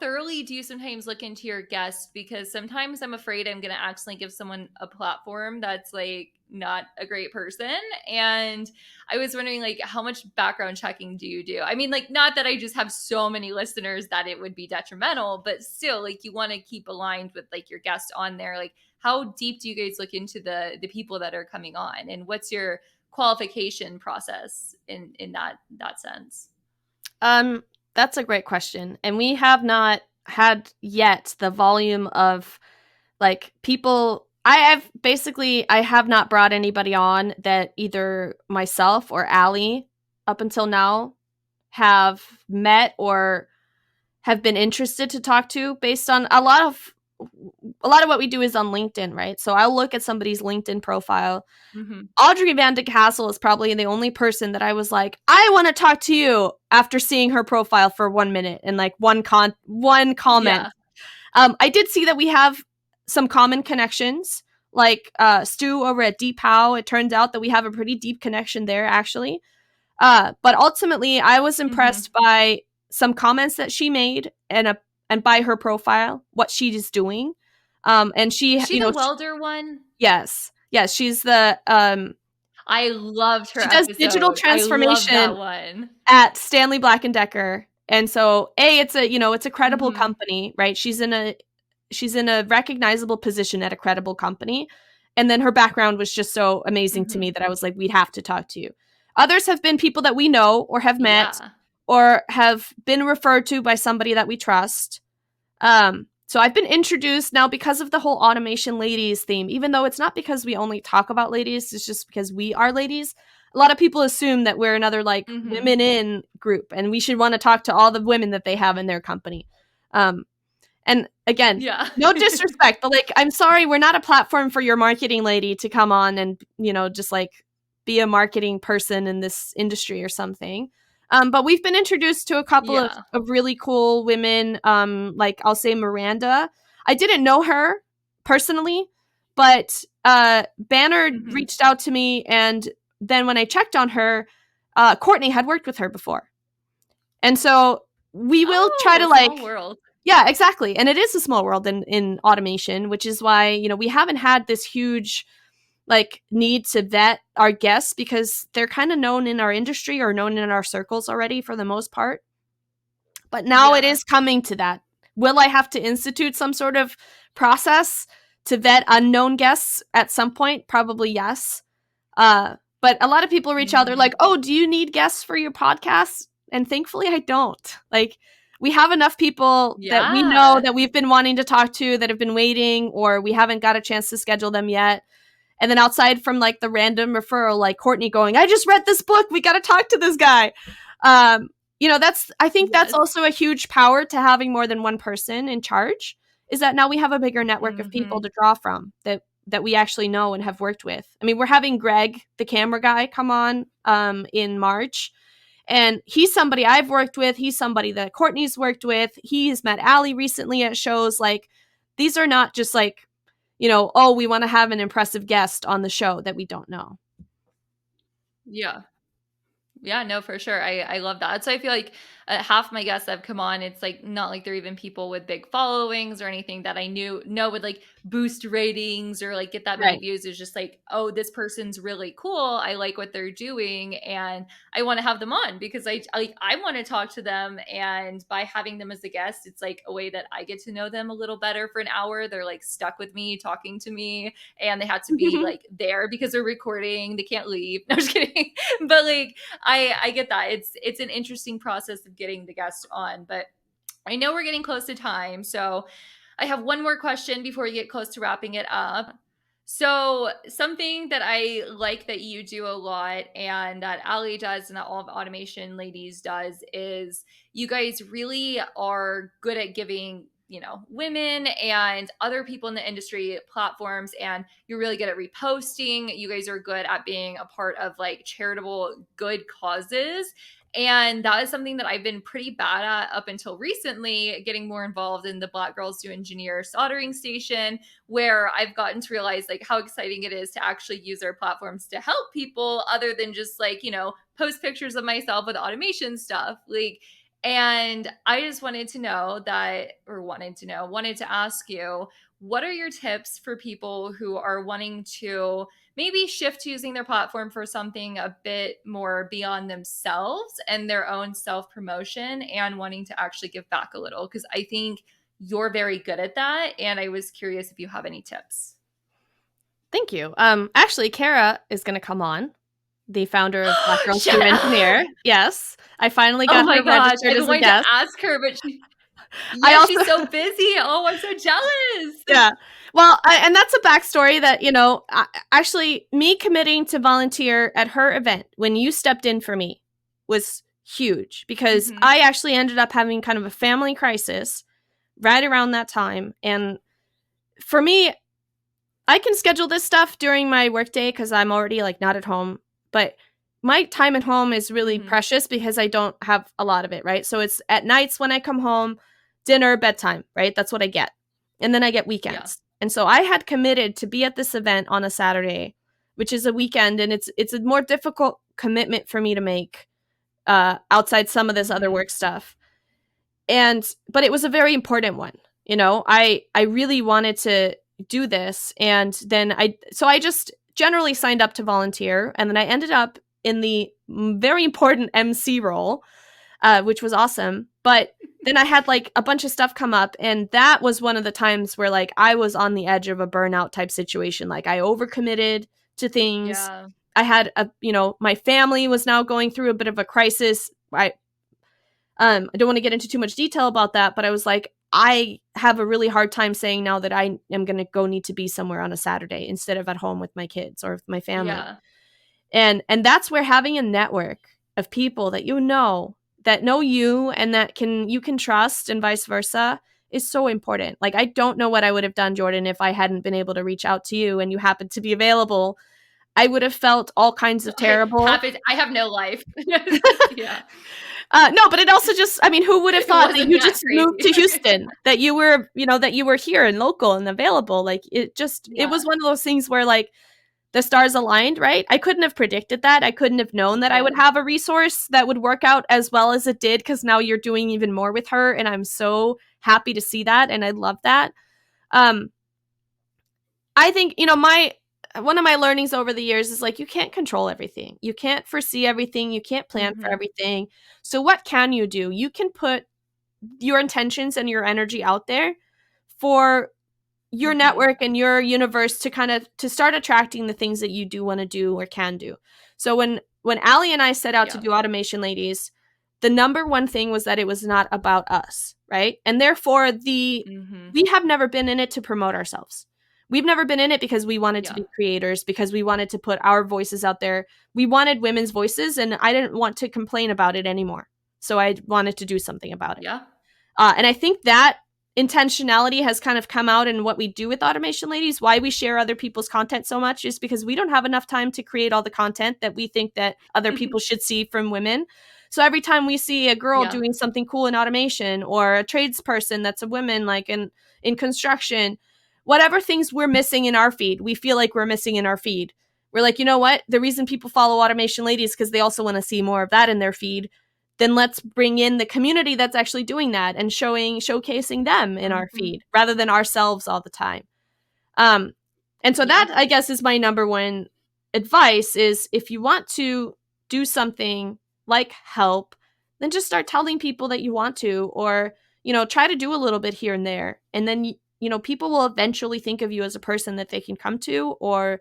thoroughly do you sometimes look into your guests? Because sometimes I'm afraid I'm going to accidentally give someone a platform that's like not a great person. And I was wondering, like, how much background checking do you do? I mean, like, not that I just have so many listeners that it would be detrimental, but still, like, you want to keep aligned with like your guest on there. Like, how deep do you guys look into the people that are coming on, and what's your qualification process in that sense? That's a great question. And we have not had yet the volume of like people. I have not brought anybody on that either myself or Allie up until now have met or have been interested to talk to, based on a lot of what we do is on LinkedIn, right? So I'll look at somebody's LinkedIn profile. Audrey Van de Castle is probably the only person that I was like, I want to talk to you after seeing her profile for 1 minute and like one comment. I did see that we have some common connections, like Stu over at Deep How. It turns out that we have a pretty deep connection there, actually. But ultimately, I was impressed by some comments that she made and by her profile, what she is doing. And she's the welder one? Yes, she's the I loved her. She does digital transformation at Stanley Black & Decker. And so it's a credible company, right? She's in a recognizable position at a credible company. And then her background was just so amazing to me that I was like, we'd have to talk to you. Others have been people that we know or have met or have been referred to by somebody that we trust. So I've been introduced now because of the whole automation ladies theme, even though it's not because we only talk about ladies, it's just because we are ladies. A lot of people assume that we're another like women in group and we should want to talk to all the women that they have in their company. And again, Yeah. no disrespect, but like, I'm sorry, we're not a platform for your marketing lady to come on and, just like be a marketing person in this industry or something. But we've been introduced to a couple Yeah. of really cool women. Like I'll say Miranda. I didn't know her personally, but Banner Mhm. reached out to me, and then when I checked on her, Courtney had worked with her before. And so we will try to Oh, like, small world. yeah, exactly. And it is a small world in automation, which is why, we haven't had this huge like need to vet our guests because they're kind of known in our industry or known in our circles already for the most part. But now it Yeah. is coming to that. Will I have to institute some sort of process to vet unknown guests at some point? Probably yes. But a lot of people reach out. They're Mhm. like, "Oh, do you need guests for your podcast?" And thankfully, I don't. Like, we have enough people that we know Yeah. that we've been wanting to talk to that have been waiting, or we haven't got a chance to schedule them yet. And then outside from like the random referral, like Courtney going, "I just read this book. We got to talk to this guy." Um, I think that's Yes. also a huge power to having more than one person in charge. Is that now we have a bigger network of people Mhm. to draw from that we actually know and have worked with. I mean, we're having Greg, the camera guy, come on in March. And he's somebody I've worked with. He's somebody that Courtney's worked with. He has met Allie recently at shows. Like, these are not just like, oh, we want to have an impressive guest on the show that we don't know. Yeah. Yeah, no, for sure. I love that. So I feel like half my guests that have come on, it's like not like they're even people with big followings or anything that I know would like boost ratings or like get that many Right. views. It's just like, oh, this person's really cool. I like what they're doing, and I want to have them on because I want to talk to them. And by having them as a guest, it's like a way that I get to know them a little better for an hour. They're like stuck with me, talking to me, and they have to be like there because they're recording. They can't leave. No, I'm just kidding. But like I get that. It's an interesting process of getting the guest on, but I know we're getting close to time. So I have one more question before we get close to wrapping it up. So something that I like that you do a lot and that Ali does and that all of automation ladies does is you guys really are good at giving women and other people in the industry platforms, and you're really good at reposting. You guys are good at being a part of like charitable good causes, and that is something that I've been pretty bad at up until recently, getting more involved in the Black Girls Do Engineer soldering station, where I've gotten to realize like how exciting it is to actually use our platforms to help people other than just like, post pictures of myself with automation stuff. Like, and I just wanted to ask you, what are your tips for people who are wanting to maybe shift to using their platform for something a bit more beyond themselves and their own self promotion and wanting to actually give back a little? Because I think you're very good at that. And I was curious if you have any tips. Thank you. Actually, Kara is going to come on, the founder of Black Girls Shut Do up. Engineer. Yes, I finally Oh got my her gosh. registered I've as been a wanting to guest. ask her, but I also, she's so busy. Oh, I'm so jealous. yeah. Well, and that's a backstory that, actually me committing to volunteer at her event when you stepped in for me was huge because Mm-hmm. I actually ended up having kind of a family crisis right around that time. And for me, I can schedule this stuff during my workday because I'm already like not at home, but my time at home is really Mm-hmm. precious because I don't have a lot of it, right? So it's at nights when I come home, dinner, bedtime, right? That's what I get. And then I get Yeah. weekends. And so I had committed to be at this event on a Saturday, which is a weekend, and it's a more difficult commitment for me to make outside some of this other Mm-hmm. work stuff. But it was a very important one. I really wanted to do this, and then I just generally signed up to volunteer, and then I ended up in the very important MC role, which was awesome. But then I had like a bunch of stuff come up, and that was one of the times where like I was on the edge of a burnout type situation. Like I overcommitted to things. Yeah. I had my family was now going through a bit of a crisis. I don't want to get into too much detail about that, but I was like, I have a really hard time saying now that I am going to go need to be somewhere on a Saturday instead of at home with my kids or with my family. Yeah. And that's where having a network of people that know you and that you can trust and vice versa is so important. Like, I don't know what I would have done, Jordan, if I hadn't been able to reach out to you and you happened to be available. I would have felt all kinds of terrible. I have no life. Yeah. No, but it also just, I mean, who would have It thought that wasn't you that just moved to crazy. Houston, that you were, that you were here and local and available? Like, it Yeah. was one of those things where, like, the stars aligned, right? I couldn't have predicted that. I couldn't have known It that I would did. have a resource that would work out as well as it did, because now you're doing even more with her. And I'm so happy to see that. And I love that. Um, I think, one of my learnings over the years is, like, you can't control everything. You can't foresee everything. You can't plan for Mhm. everything. So what can you do? You can put your intentions and your energy out there for your Mhm. network and your universe to kind of to start attracting the things that you do want to do or can do. So when Allie and I set out to Yeah. do Automation Ladies, the number one thing was that it was not about us, right? And therefore Mhm. we have never been in it to promote ourselves. We've never been in it because we wanted to Yeah. be creators, because we wanted to put our voices out there. We wanted women's voices, and I didn't want to complain about it anymore. So I wanted to do something about it. Yeah. And I think that intentionality has kind of come out in what we do with Automation Ladies. Why we share other people's content so much is because we don't have enough time to create all the content that we think that other people should see from women. So every time we see a girl Yeah. doing something cool in automation, or a tradesperson that's a woman, like in construction, whatever things we're missing in our feed, we feel like we're missing in our feed. We're like, you know what? The reason people follow Automation Ladies is because they also want to see more of that in their feed. Then let's bring in the community that's actually doing that and showcasing them in our Mhm. feed rather than ourselves all the time. Um, and so Yeah. that, I guess, is my number one advice: is if you want to do something like help, then just start telling people that you want to, or, try to do a little bit here and there. And then, people will eventually think of you as a person that they can come to, or,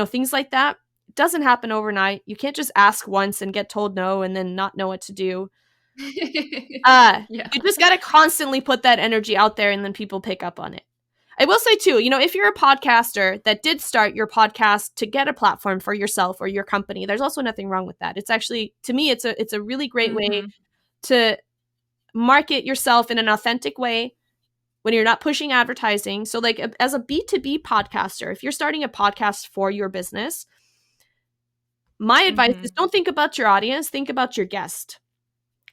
things like that. It doesn't happen overnight. You can't just ask once and get told no and then not know what to do. Yeah. You just got to constantly put that energy out there, and then people pick up on it. I will say too, if you're a podcaster that did start your podcast to get a platform for yourself or your company, there's also nothing wrong with that. It's actually, to me, it's a really great way Mhm. to market yourself in an authentic way when you're not pushing advertising. So, like, as a B2B podcaster, if you're starting a podcast for your business, my advice is, Mhm. don't think about your audience, think about your guest,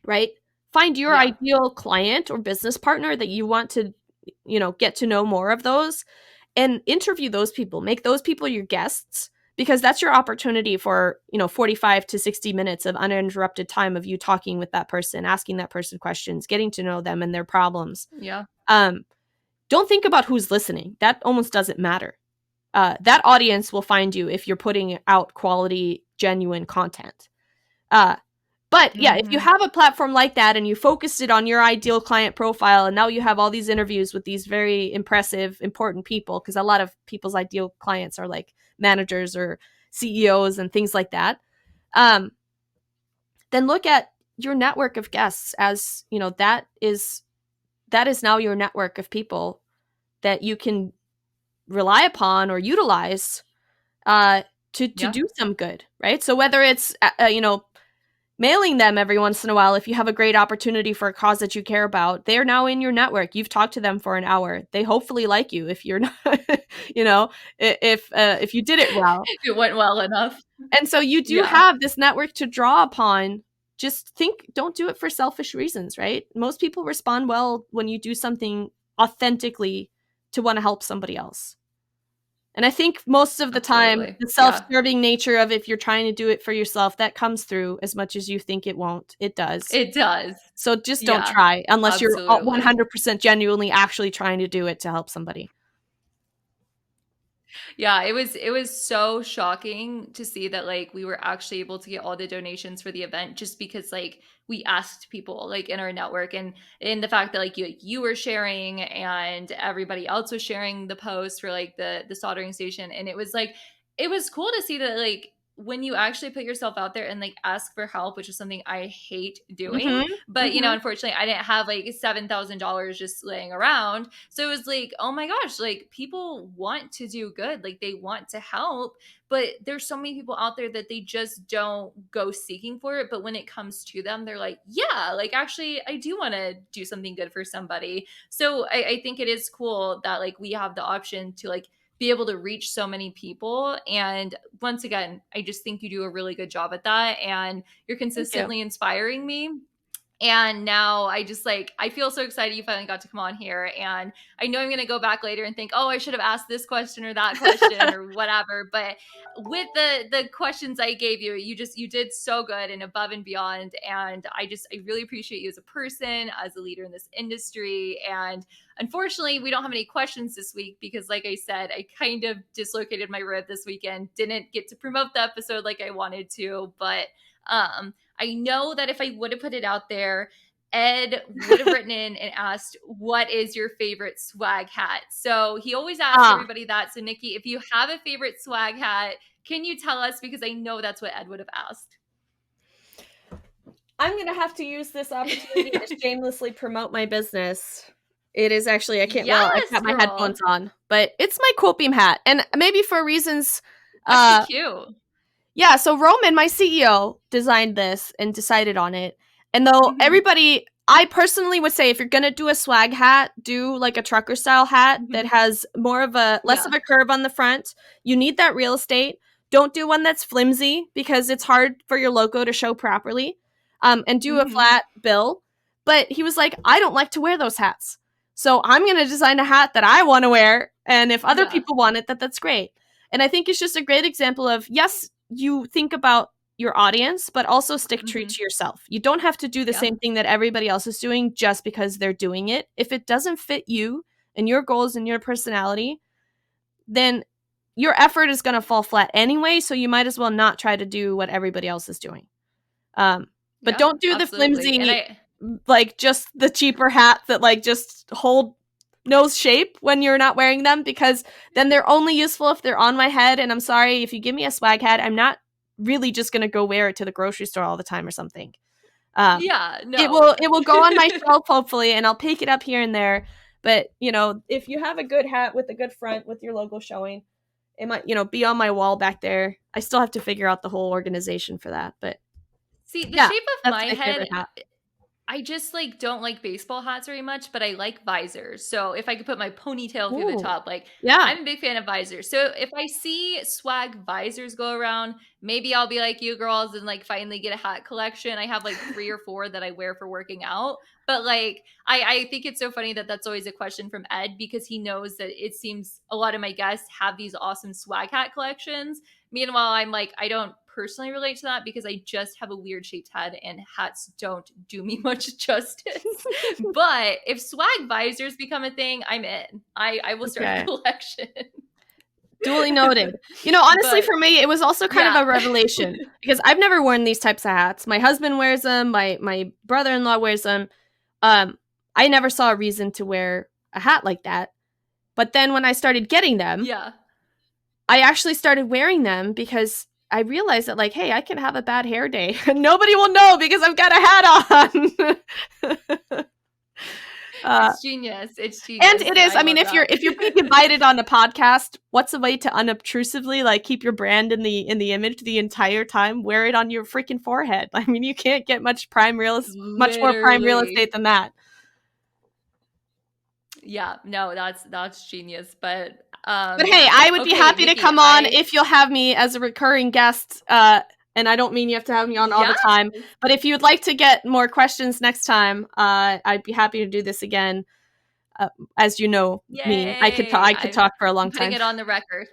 right? Find your Yeah. ideal client or business partner that you want to, get to know more of those, and interview those people. Make those people your guests, because that's your opportunity for, 45 to 60 minutes of uninterrupted time of you talking with that person, asking that person questions, getting to know them and their problems. Yeah. Um, don't think about who's listening. That almost doesn't matter. That audience will find you if you're putting out quality, genuine content. Uh, but yeah, if you Mhm. have a platform like that and you focused it on your ideal client profile, and now you have all these interviews with these very impressive, important people, because a lot of people's ideal clients are like managers or CEOs and things like that. Um, then look at your network of guests as, that is now your network of people that you can rely upon or utilize uh, to Yeah. do some good, right? So whether it's mailing them every once in a while, if you have a great opportunity for a cause that you care about, they're now in your network. You've talked to them for an hour. They hopefully like you if you're not, you know, if you did it well. It went well enough. And so you do Yeah. have this network to draw upon. Just don't do it for selfish reasons, right? Most people respond well when you do something authentically to want to help somebody else. And I think most of the time, Absolutely. the Yeah. self-serving nature of, if you're trying to do it for yourself, that comes through as much as you think it won't. It does. It does. So just don't Yeah. try unless you're Absolutely. 100% genuinely actually trying to do it to help somebody. Yeah, it was so shocking to see that like we were actually able to get all the donations for the event just because like we asked people like in our network, and in the fact that like you were sharing and everybody else was sharing the post for like the soldering station, and it was like it was cool to see that like when you actually put yourself out there and like ask for help, which is something I hate doing, Mhm. but Mhm. unfortunately I didn't have like $7,000 just laying around. So it was like, oh my gosh, like people want to do good, like they want to help, but there's so many people out there that they just don't go seeking for it. But when it comes to them, they're like, yeah, like actually I do want to do something good for somebody. So I think it is cool that like we have the option to like be able to reach so many people. And once again, I just think you do a really good job at that. And you're Thank you. consistently inspiring me. And now I just like, I feel so excited you finally got to come on here. And I know I'm going to go back later and think, oh, I should have asked this question or that question or whatever. But with the questions I gave you, you did so good and above and beyond. And I really appreciate you as a person, as a leader in this industry. And unfortunately, we don't have any questions this week because, like I said, I kind of dislocated my rib this weekend, didn't get to promote the episode like I wanted to. But I know that if I would have put it out there, Ed would have written in and asked, what is your favorite swag hat? So he always asks Ah, everybody that. So, Nikki, if you have a favorite swag hat, can you tell us? Because I know that's what Ed would have asked. I'm gonna have to use this opportunity to shamelessly promote my business. It is actually, I can't, well, I've Yes, got my girl. headphones on, but it's my Quotebeam hat. And maybe for reasons, Actually, uh, cute. yeah, so Roman, my CEO, designed this and decided on it. And though Mm-hmm. everybody, I personally would say if you're gonna do a swag hat, do like a trucker style hat that Mm-hmm. has more of a less Yeah. of a curve on the front. You need that real estate. Don't do one that's flimsy because it's hard for your logo to show properly. And do a Mm-hmm. flat bill. But he was like, I don't like to wear those hats. So I'm gonna design a hat that I want to wear. And if other Yeah. people want it, that's great. And I think it's just a great example of, yes, you think about your audience, but also stick true Mm-hmm. to yourself. You don't have to do the Yeah. same thing that everybody else is doing just because they're doing it. If it doesn't fit you and your goals and your personality, then your effort is going to fall flat anyway. So you might as well not try to do what everybody else is doing. Um, but Yeah. don't do the Absolutely. And flimsy, like just the cheaper hats that like just hold nose shape when you're not wearing them, because then they're only useful if they're on my head. And I'm sorry, if you give me a swag hat, I'm not really just gonna go wear it to the grocery store all the time or something. yeah, It no. will go on my shelf hopefully, and I'll pick it up here and there. But if you have a good hat with a good front with your logo showing, it might be on my wall back there. I still have to figure out the whole organization for that, but See, the yeah, shape of that's my my favorite head, hat. I just like don't like baseball hats very much, but I like visors. So if I could put my ponytail through the Ooh, top, like yeah. I'm a big fan of visors. So if I see swag visors go around, maybe I'll be like you girls and like finally get a hat collection. I have like 3 or 4 that I wear for working out. But like I think it's so funny that that's always a question from Ed because he knows that it seems a lot of my guests have these awesome swag hat collections. Meanwhile, I'm like, I don't personally relate to that because I just have a weird shaped head and hats don't do me much justice. But if swag visors become a thing, I'm in. I will start a Okay. collection. Duly noted. Honestly, But for me, it was also kind of yeah. a revelation because I've never worn these types of hats. My husband wears them. My brother-in-law wears them. I never saw a reason to wear a hat like that. But then when I started getting them, Yeah. I actually started wearing them because I realized that, like, hey, I can have a bad hair day and nobody will know because I've got a hat on. uh, It's genius. It's And genius. it is. I I mean, love if you're that. being invited on a podcast, what's a way to unobtrusively like keep your brand in the image the entire time? Wear it on your freaking forehead. I mean, you can't get much more prime real Literally. estate than that. Yeah, no, that's genius. But But hey, I would be okay, happy to Nikki, come on I if you'll have me as a recurring guest. And I don't mean you have to have me on all yeah. the time, but if you would like to get more questions next time, I'd be happy to do this again. Uh, as you know me, Yay. I could talk for a I'm long putting time. it on the record.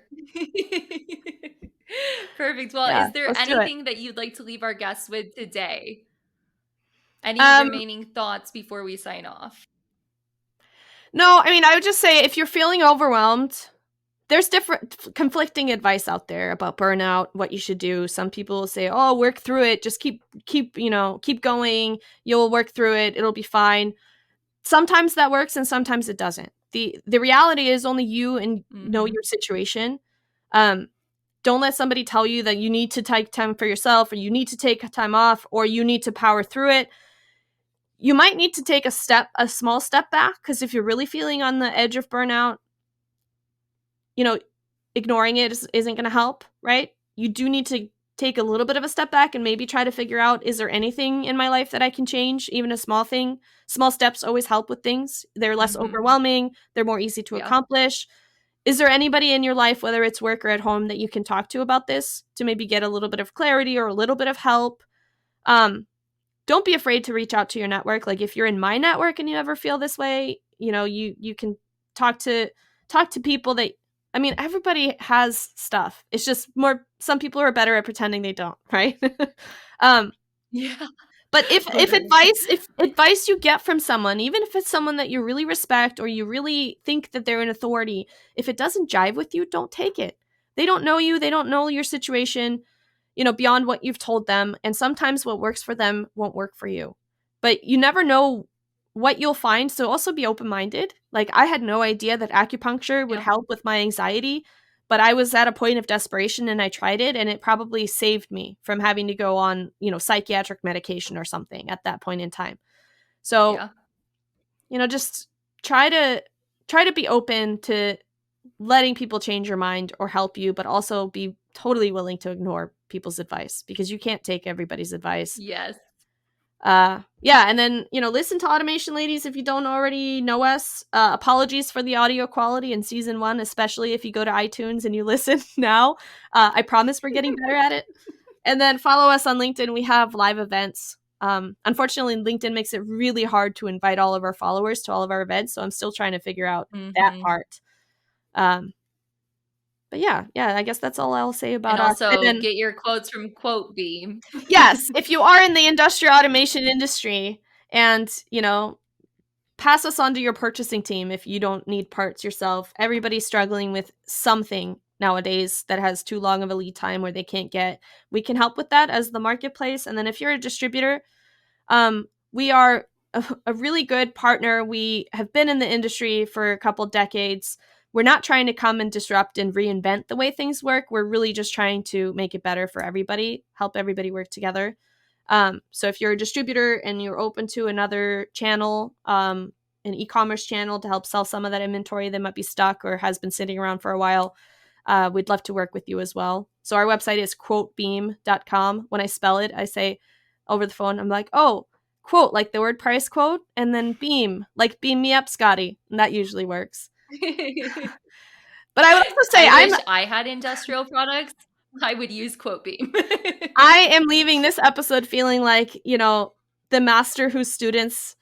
Perfect. Well, Yeah, is there let's do it. anything that you'd like to leave our guests with today? Any Um, remaining thoughts before we sign off? no, I mean, I would just say if you're feeling overwhelmed, there's different conflicting advice out there about burnout, what you should do. Some people say, "Oh, work through it. Just keep going. You'll work through it. It'll be fine." Sometimes that works and sometimes it doesn't. The reality is only you and know Mhm. your situation. Um Don't let somebody tell you that you need to take time for yourself, or you need to take time off, or you need to power through it. You might need to take a small step back, because if you're really feeling on the edge of burnout, ignoring it isn't going to help, right? You do need to take a little bit of a step back and maybe try to figure out, is there anything in my life that I can change? Even a small thing. Small steps always help with things. They're less overwhelming. They're more easy to Yeah. accomplish. Is there anybody in your life, whether it's work or at home, that you can talk to about this to maybe get a little bit of clarity or a little bit of help? Don't be afraid to reach out to your network. Like, if you're in my network and you ever feel this way, you can talk to people that, everybody has stuff. It's just some people are better at pretending they don't, right? Yeah. But if Totally. advice you get from someone, even if it's someone that you really respect or you really think that they're an authority, if it doesn't jive with you, don't take it. They don't know you. They don't know your situation, beyond what you've told them. And sometimes what works for them won't work for you. But you never know what you'll find. So also be open-minded. Like, I had no idea that acupuncture would Yeah. help with my anxiety, but I was at a point of desperation and I tried it, and it probably saved me from having to go on, psychiatric medication or something at that point in time. So, Yeah. just try to be open to letting people change your mind or help you, but also be totally willing to ignore people's advice, because you can't take everybody's advice. Yes. Yeah, and then, listen to Automation Ladies if you don't already know us. Apologies for the audio quality in season 1, especially if you go to iTunes and you listen now. I promise we're getting better at it. And then follow us on LinkedIn. We have live events. Unfortunately, LinkedIn makes it really hard to invite all of our followers to all of our events, so I'm still trying to figure out that part. But yeah, I guess that's all I'll say about And us. And also then, get your quotes from Quotebeam. yes, if you are in the industrial automation industry, and, pass us on to your purchasing team if you don't need parts yourself. Everybody's struggling with something nowadays that has too long of a lead time where they can't get. We can help with that as the marketplace. And then if you're a distributor, we are a really good partner. We have been in the industry for a couple decades. We're not trying to come and disrupt and reinvent the way things work. We're really just trying to make it better for everybody, help everybody work together. So if you're a distributor and you're open to another channel, an e-commerce channel, to help sell some of that inventory that might be stuck or has been sitting around for a while, we'd love to work with you as well. So our website is quotebeam.com. When I spell it, I say over the phone, I'm like, oh, quote, like the word price quote, and then beam, like beam me up, Scotty. And that usually works. But I would also say, I wish I had industrial products. I would use Quotebeam. I am leaving this episode feeling like, the master whose students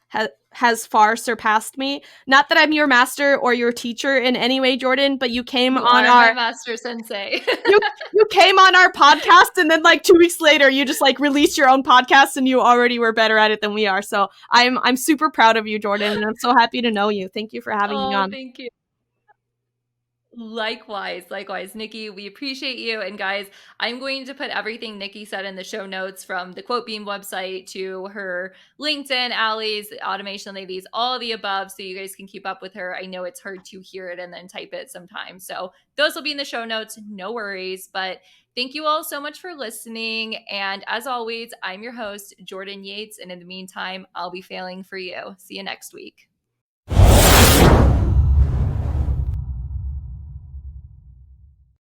has far surpassed me. Not that I'm your master or your teacher in any way, Jordan, but you came You on are my master sensei. you came on our podcast, and then like 2 weeks later you just like released your own podcast, and you already were better at it than we are. So I'm super proud of you, Jordan, and I'm so happy to know you. Thank you for having me Oh, on. thank you. Likewise, Nikki, we appreciate you. And guys, I'm going to put everything Nikki said in the show notes, from the Quotebeam website to her LinkedIn, Allie's, Automation Ladies, all of the above, so you guys can keep up with her. I know it's hard to hear it and then type it sometimes. So those will be in the show notes, no worries. But thank you all so much for listening. And as always, I'm your host, Jordan Yates. And in the meantime, I'll be failing for you. See you next week.